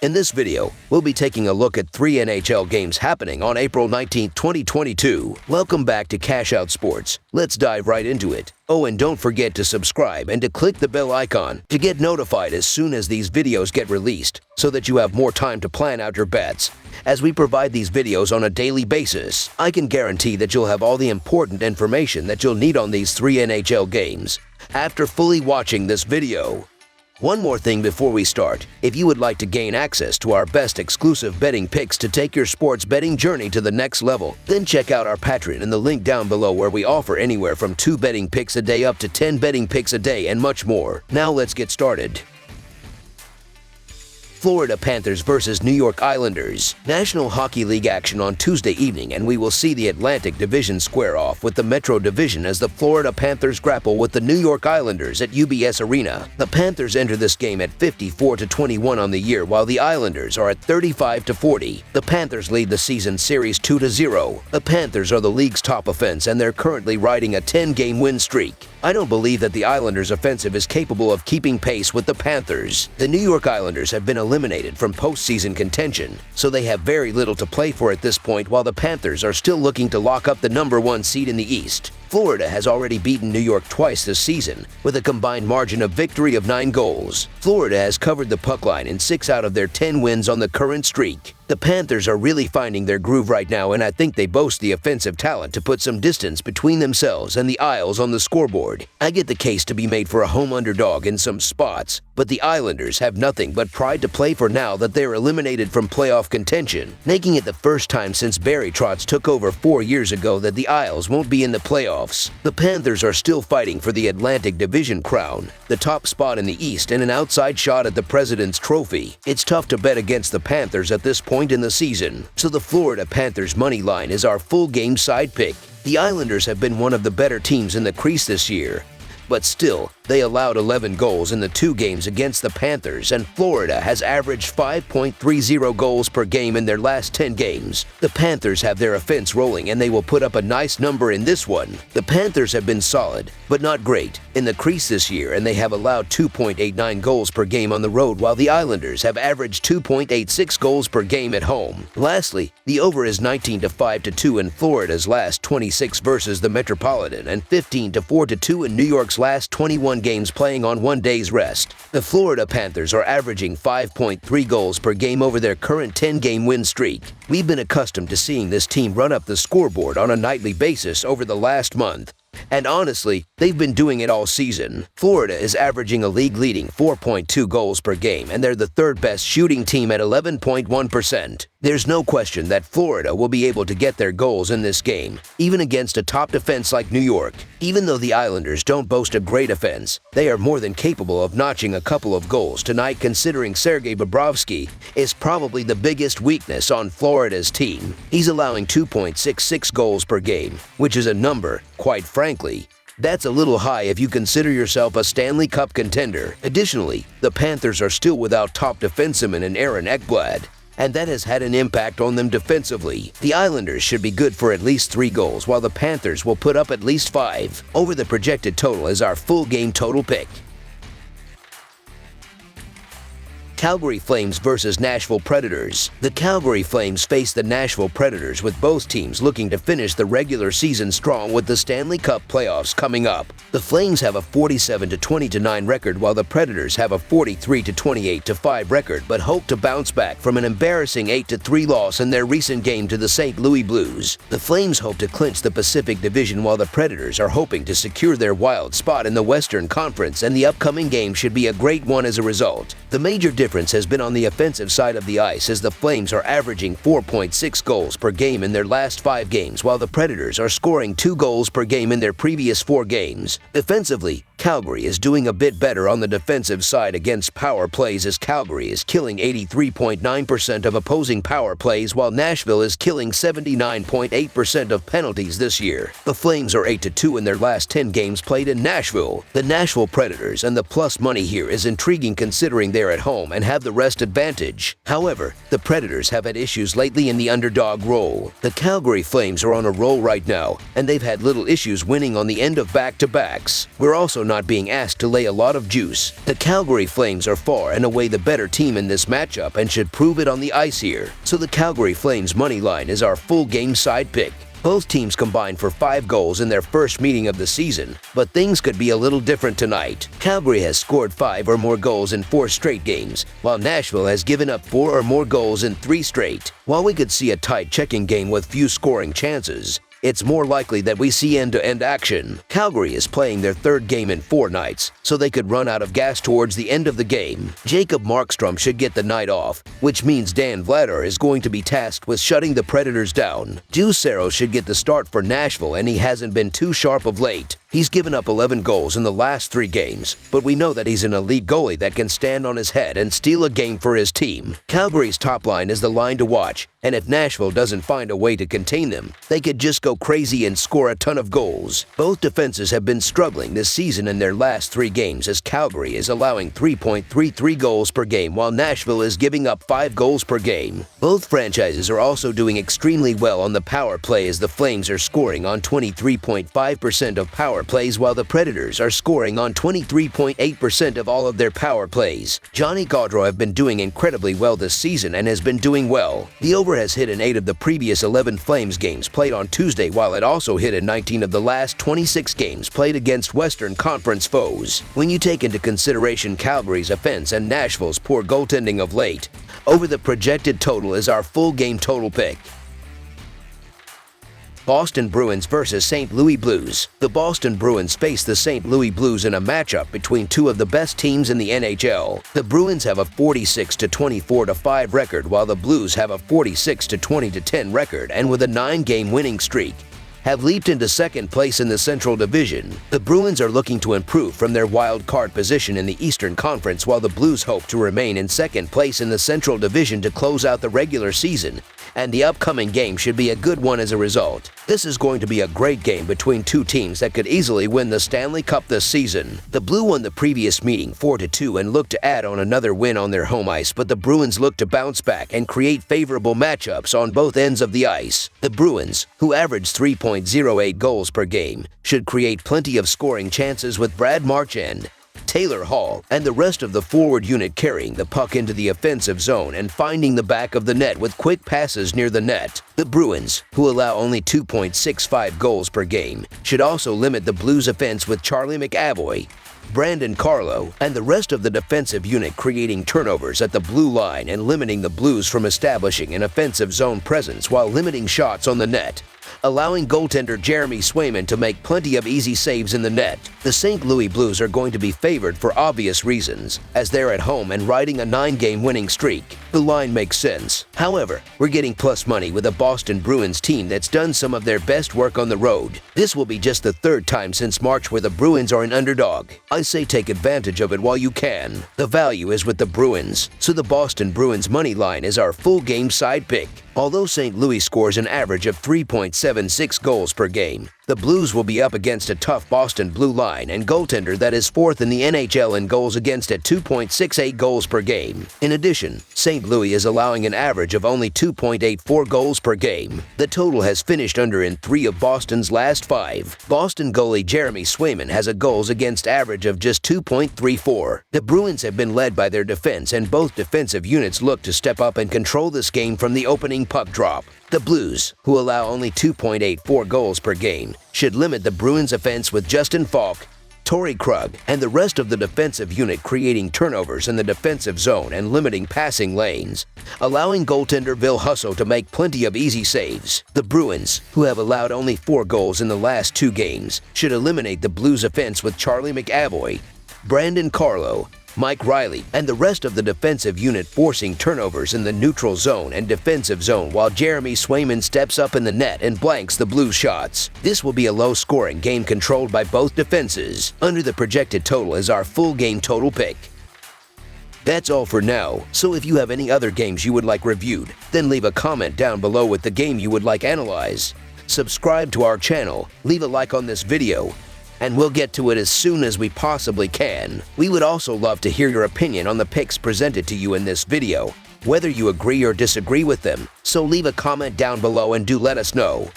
In this video, we'll be taking a look at 3 NHL games happening on April 19, 2022. Welcome back to Cash Out Sports. Let's dive right into it. Oh, and don't forget to subscribe and to click the bell icon to get notified as soon as these videos get released so that you have more time to plan out your bets. As we provide these videos on a daily basis, I can guarantee that you'll have all the important information that you'll need on these 3 NHL games after fully watching this video. One more thing before we start. If you would like to gain access to our best exclusive betting picks to take your sports betting journey to the next level, then check out our Patreon in the link down below where we offer anywhere from 2 betting picks a day up to 10 betting picks a day and much more. Now let's get started. Florida Panthers versus New York Islanders. National Hockey League action on Tuesday evening, and we will see the Atlantic Division square off with the Metro Division as the Florida Panthers grapple with the New York Islanders at UBS Arena. The Panthers enter this game at 54-21 on the year, while the Islanders are at 35-40. The Panthers lead the season series 2-0. The Panthers are the league's top offense, and they're currently riding a 10-game win streak. I don't believe that the Islanders' offensive is capable of keeping pace with the Panthers. The New York Islanders have been eliminated from postseason contention, so they have very little to play for at this point, while the Panthers are still looking to lock up the #1 seed in the East. Florida has already beaten New York twice this season, with a combined margin of victory of 9 goals. Florida has covered the puck line in 6 out of their 10 wins on the current streak. The Panthers are really finding their groove right now, and I think they boast the offensive talent to put some distance between themselves and the Isles on the scoreboard. I get the case to be made for a home underdog in some spots, but the Islanders have nothing but pride to play for now that they're eliminated from playoff contention, making it the first time since Barry Trotz took over 4 years ago that the Isles won't be in the playoffs. The Panthers are still fighting for the Atlantic Division crown, the top spot in the East, and an outside shot at the President's Trophy. It's tough to bet against the Panthers at this point in the season, so the Florida Panthers money line is our full game side pick. The Islanders have been one of the better teams in the crease this year, but still, they allowed 11 goals in the 2 games against the Panthers, and Florida has averaged 5.30 goals per game in their last 10 games. The Panthers have their offense rolling, and they will put up a nice number in this one. The Panthers have been solid, but not great, in the crease this year, and they have allowed 2.89 goals per game on the road, while the Islanders have averaged 2.86 goals per game at home. Lastly, the over is 19-5-2 in Florida's last 26 versus the Metropolitan, and 15-4-2 in New York's last 21 games playing on 1 day's rest. The Florida Panthers are averaging 5.3 goals per game over their current 10-game win streak. We've been accustomed to seeing this team run up the scoreboard on a nightly basis over the last month, and honestly, they've been doing it all season. Florida is averaging a league-leading 4.2 goals per game, and they're the 3rd best shooting team at 11.1%. There's no question that Florida will be able to get their goals in this game, even against a top defense like New York. Even though the Islanders don't boast a great offense, they are more than capable of notching a couple of goals tonight, considering Sergei Bobrovsky is probably the biggest weakness on Florida's team. He's allowing 2.66 goals per game, which is a number, quite frankly, that's a little high if you consider yourself a Stanley Cup contender. Additionally, the Panthers are still without top defenseman in Aaron Ekblad, and that has had an impact on them defensively. The Islanders should be good for at least 3 goals, while the Panthers will put up at least 5. Over the projected total is our full game total pick. Calgary Flames versus Nashville Predators. The Calgary Flames face the Nashville Predators, with both teams looking to finish the regular season strong with the Stanley Cup playoffs coming up. The Flames have a 47-20-9 record, while the Predators have a 43-28-5 record, but hope to bounce back from an embarrassing 8-3 loss in their recent game to the St. Louis Blues. The Flames hope to clinch the Pacific Division, while the Predators are hoping to secure their wild spot in the Western Conference, and the upcoming game should be a great one as a result. The major difference has been on the offensive side of the ice, as the Flames are averaging 4.6 goals per game in their last 5 games, while the Predators are scoring 2 goals per game in their previous 4 games. Defensively, Calgary is doing a bit better on the defensive side against power plays, as Calgary is killing 83.9% of opposing power plays, while Nashville is killing 79.8% of penalties this year. The Flames are 8-2 in their last 10 games played in Nashville. The Nashville Predators, and the plus money here is intriguing considering they're at home and have the rest advantage. However, the Predators have had issues lately in the underdog role. The Calgary Flames are on a roll right now, and they've had little issues winning on the end of back-to-backs. We're also not being asked to lay a lot of juice. The Calgary Flames are far and away the better team in this matchup and should prove it on the ice here. So the Calgary Flames money line is our full game side pick. Both teams combined for 5 goals in their first meeting of the season, but things could be a little different tonight. Calgary has scored 5 or more goals in 4 straight games, while Nashville has given up 4 or more goals in 3 straight. While we could see a tight checking game with few scoring chances, it's more likely that we see end-to-end action. Calgary is playing their 3rd game in 4 nights, so they could run out of gas towards the end of the game. Jacob Markstrom should get the night off, which means Dan Vladar is going to be tasked with shutting the Predators down. Juicero should get the start for Nashville, and he hasn't been too sharp of late. He's given up 11 goals in the last 3 games, but we know that he's an elite goalie that can stand on his head and steal a game for his team. Calgary's top line is the line to watch, and if Nashville doesn't find a way to contain them, they could just go crazy and score a ton of goals. Both defenses have been struggling this season in their last 3 games, as Calgary is allowing 3.33 goals per game while Nashville is giving up 5 goals per game. Both franchises are also doing extremely well on the power play, as the Flames are scoring on 23.5% of power plays while the Predators are scoring on 23.8% of all of their power plays. Johnny Gaudreau have been doing incredibly well this season and has been doing well. The over has hit in 8 of the previous 11 Flames games played on Tuesday, while it also hit in 19 of the last 26 games played against Western Conference foes. When you take into consideration Calgary's offense and Nashville's poor goaltending of late, over the projected total is our full game total pick. Boston Bruins versus St. Louis Blues. The Boston Bruins face the St. Louis Blues in a matchup between 2 of the best teams in the NHL. The Bruins have a 46-24-5 record, while the Blues have a 46-20-10 record, and with a 9-game winning streak, have leaped into 2nd place in the Central Division. The Bruins are looking to improve from their wild card position in the Eastern Conference, while the Blues hope to remain in 2nd place in the Central Division to close out the regular season, and the upcoming game should be a good one as a result. This is going to be a great game between 2 teams that could easily win the Stanley Cup this season. The Blue won the previous meeting 4-2 and looked to add on another win on their home ice, but the Bruins look to bounce back and create favorable matchups on both ends of the ice. The Bruins, who average 3.08 goals per game, should create plenty of scoring chances with Brad Marchand, Taylor Hall, and the rest of the forward unit carrying the puck into the offensive zone and finding the back of the net with quick passes near the net. The Bruins, who allow only 2.65 goals per game, should also limit the Blues' offense with Charlie McAvoy, Brandon Carlo, and the rest of the defensive unit creating turnovers at the blue line and limiting the Blues from establishing an offensive zone presence while limiting shots on the net, allowing goaltender Jeremy Swayman to make plenty of easy saves in the net. The St. Louis Blues are going to be favored for obvious reasons, as they're at home and riding a 9-game winning streak. The line makes sense. However, we're getting plus money with a Boston Bruins team that's done some of their best work on the road. This will be just the 3rd time since March where the Bruins are an underdog. I say take advantage of it while you can. The value is with the Bruins, so the Boston Bruins money line is our full game side pick. Although St. Louis scores an average of 3.76 goals per game, the Blues will be up against a tough Boston Blue line and goaltender that is 4th in the NHL in goals against at 2.68 goals per game. In addition, St. Louis is allowing an average of only 2.84 goals per game. The total has finished under in 3 of Boston's last 5. Boston goalie Jeremy Swayman has a goals against average of just 2.34. The Bruins have been led by their defense, and both defensive units look to step up and control this game from the opening puck drop. The Blues, who allow only 2.84 goals per game, should limit the Bruins' offense with Justin Falk, Torrey Krug, and the rest of the defensive unit creating turnovers in the defensive zone and limiting passing lanes, allowing goaltender Bill Husso to make plenty of easy saves. The Bruins, who have allowed only 4 goals in the last 2 games, should eliminate the Blues' offense with Charlie McAvoy, Brandon Carlo, Mike Riley, and the rest of the defensive unit forcing turnovers in the neutral zone and defensive zone while Jeremy Swayman steps up in the net and blanks the Blues shots. This will be a low-scoring game controlled by both defenses. Under the projected total is our full game total pick. That's all for now, so if you have any other games you would like reviewed, then leave a comment down below with the game you would like analyzed. Subscribe to our channel, leave a like on this video, and we'll get to it as soon as we possibly can. We would also love to hear your opinion on the picks presented to you in this video, whether you agree or disagree with them, so leave a comment down below and do let us know.